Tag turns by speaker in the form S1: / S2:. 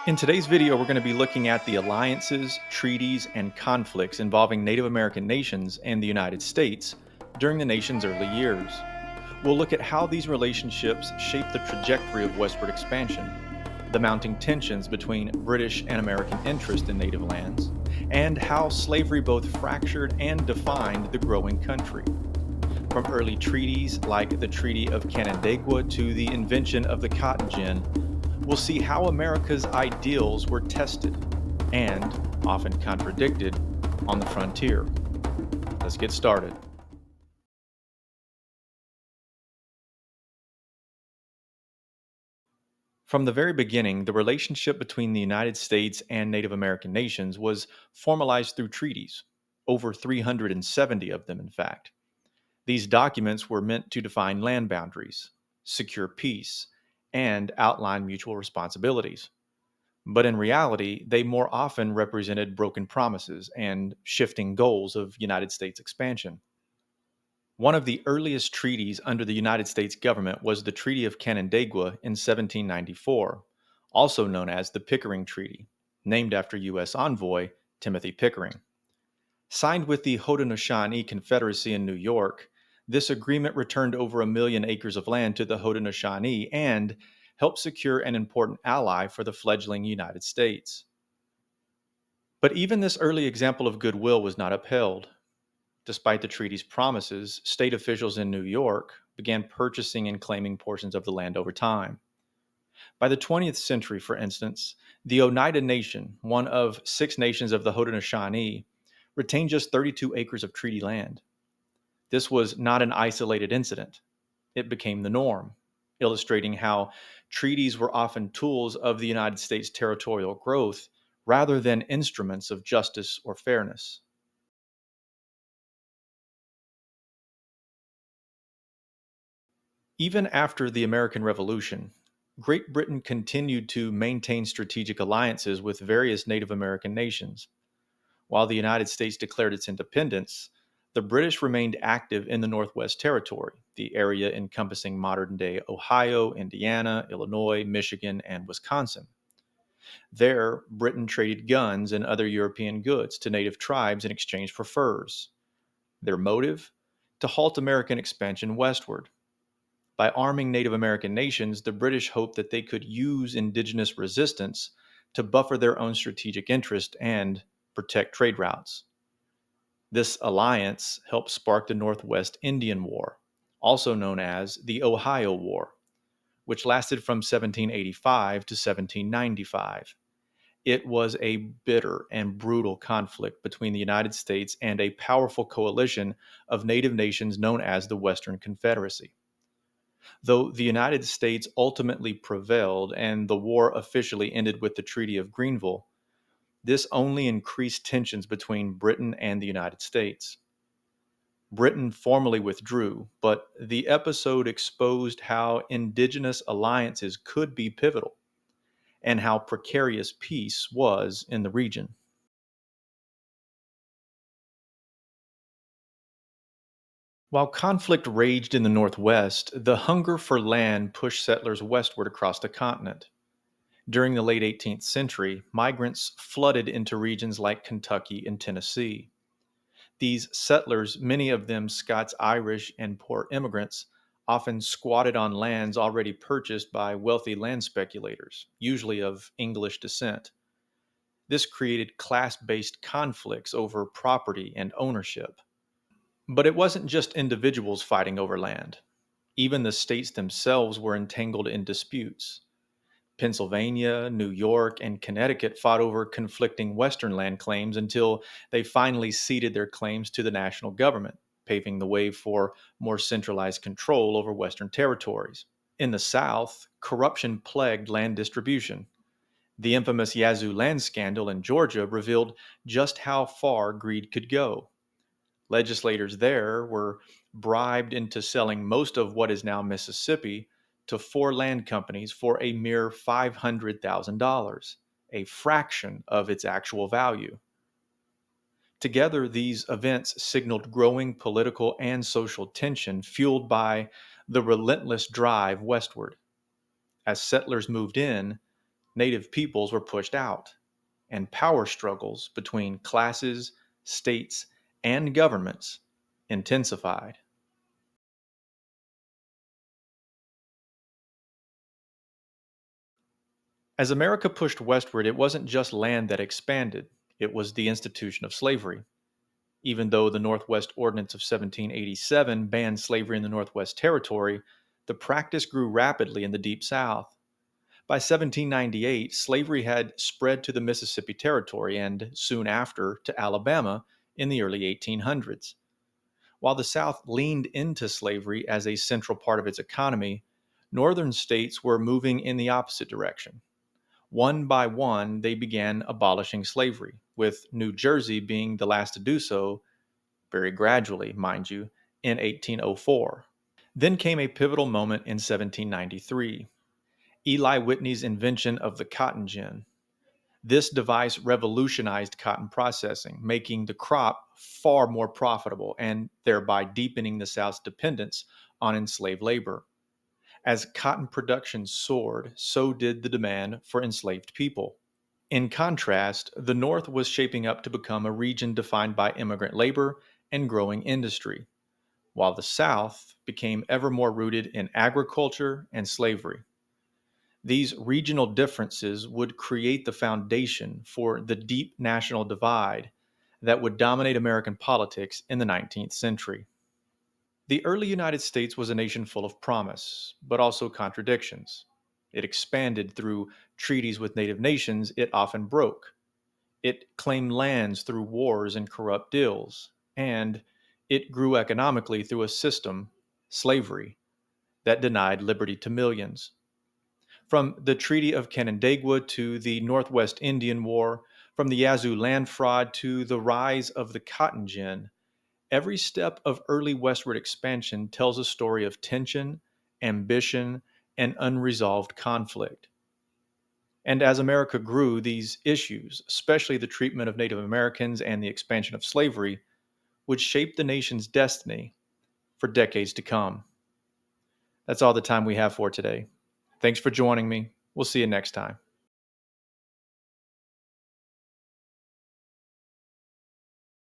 S1: In today's video, we're going to be looking at the alliances, treaties, and conflicts involving Native American nations and the United States during the nation's early years. We'll look at how these relationships shape the trajectory of westward expansion, the mounting tensions between British and American interest in native lands, and how slavery both fractured and defined the growing country. From early treaties like the Treaty of Canandaigua to the invention of the cotton gin, we'll see how America's ideals were tested and often contradicted on the frontier. Let's get started. From the very beginning, the relationship between the United States and Native American nations was formalized through treaties, over 370 of them, in fact. These documents were meant to define land boundaries, secure peace, and outline mutual responsibilities. But in reality, they more often represented broken promises and shifting goals of United States expansion. One of the earliest treaties under the United States government was the Treaty of Canandaigua in 1794, also known as the Pickering Treaty, named after U.S. envoy Timothy Pickering. Signed with the Haudenosaunee Confederacy in New York, this agreement returned over 1 million acres of land to the Haudenosaunee and helped secure an important ally for the fledgling United States. But even this early example of goodwill was not upheld. Despite the treaty's promises, state officials in New York began purchasing and claiming portions of the land over time. By the 20th century, for instance, the Oneida Nation, one of 6 nations of the Haudenosaunee, retained just 32 acres of treaty land. This was not an isolated incident. It became the norm, illustrating how treaties were often tools of the United States' territorial growth rather than instruments of justice or fairness. Even after the American Revolution, Great Britain continued to maintain strategic alliances with various Native American nations. While the United States declared its independence, the British remained active in the Northwest Territory, the area encompassing modern day Ohio, Indiana, Illinois, Michigan, and Wisconsin. There, Britain traded guns and other European goods to native tribes in exchange for furs. Their motive? To halt American expansion westward. By arming Native American nations, the British hoped that they could use indigenous resistance to buffer their own strategic interest and protect trade routes. This alliance helped spark the Northwest Indian War, also known as the Ohio War, which lasted from 1785 to 1795. It was a bitter and brutal conflict between the United States and a powerful coalition of native nations known as the Western Confederacy. Though the United States ultimately prevailed and the war officially ended with the Treaty of Greenville, this only increased tensions between Britain and the United States. Britain formally withdrew, but the episode exposed how indigenous alliances could be pivotal and how precarious peace was in the region. While conflict raged in the Northwest, the hunger for land pushed settlers westward across the continent. During the late 18th century, migrants flooded into regions like Kentucky and Tennessee. These settlers, many of them Scots Irish and poor immigrants, often squatted on lands already purchased by wealthy land speculators, usually of English descent. This created class based conflicts over property and ownership. But it wasn't just individuals fighting over land. Even the states themselves were entangled in disputes. Pennsylvania, New York, and Connecticut fought over conflicting Western land claims until they finally ceded their claims to the national government, paving the way for more centralized control over Western territories. In the South, corruption plagued land distribution. The infamous Yazoo Land scandal in Georgia revealed just how far greed could go. Legislators there were bribed into selling most of what is now Mississippi to 4 land companies for a mere $500,000, a fraction of its actual value. Together, these events signaled growing political and social tension fueled by the relentless drive westward. As settlers moved in, native peoples were pushed out, and power struggles between classes, states, and governments intensified. As America pushed westward, it wasn't just land that expanded, it was the institution of slavery. Even though the Northwest Ordinance of 1787 banned slavery in the Northwest Territory, the practice grew rapidly in the Deep South. By 1798, slavery had spread to the Mississippi Territory and soon after to Alabama in the early 1800s. While the South leaned into slavery as a central part of its economy, northern states were moving in the opposite direction. One by one, they began abolishing slavery, with New Jersey being the last to do so, very gradually, mind you, in 1804. Then came a pivotal moment in 1793, Eli Whitney's invention of the cotton gin. This device revolutionized cotton processing, making the crop far more profitable and thereby deepening the South's dependence on enslaved labor. As cotton production soared, so did the demand for enslaved people. In contrast, the North was shaping up to become a region defined by immigrant labor and growing industry, while the South became ever more rooted in agriculture and slavery. These regional differences would create the foundation for the deep national divide that would dominate American politics in the 19th century. The early United States was a nation full of promise, but also contradictions. It expanded through treaties with native nations it often broke. It claimed lands through wars and corrupt deals. And it grew economically through a system, slavery, that denied liberty to millions. From the Treaty of Canandaigua to the Northwest Indian War, from the Yazoo Land Fraud to the rise of the cotton gin, every step of early westward expansion tells a story of tension, ambition, and unresolved conflict. And as America grew, these issues, especially the treatment of Native Americans and the expansion of slavery, would shape the nation's destiny for decades to come. That's all the time we have for today. Thanks for joining me. We'll see you next time.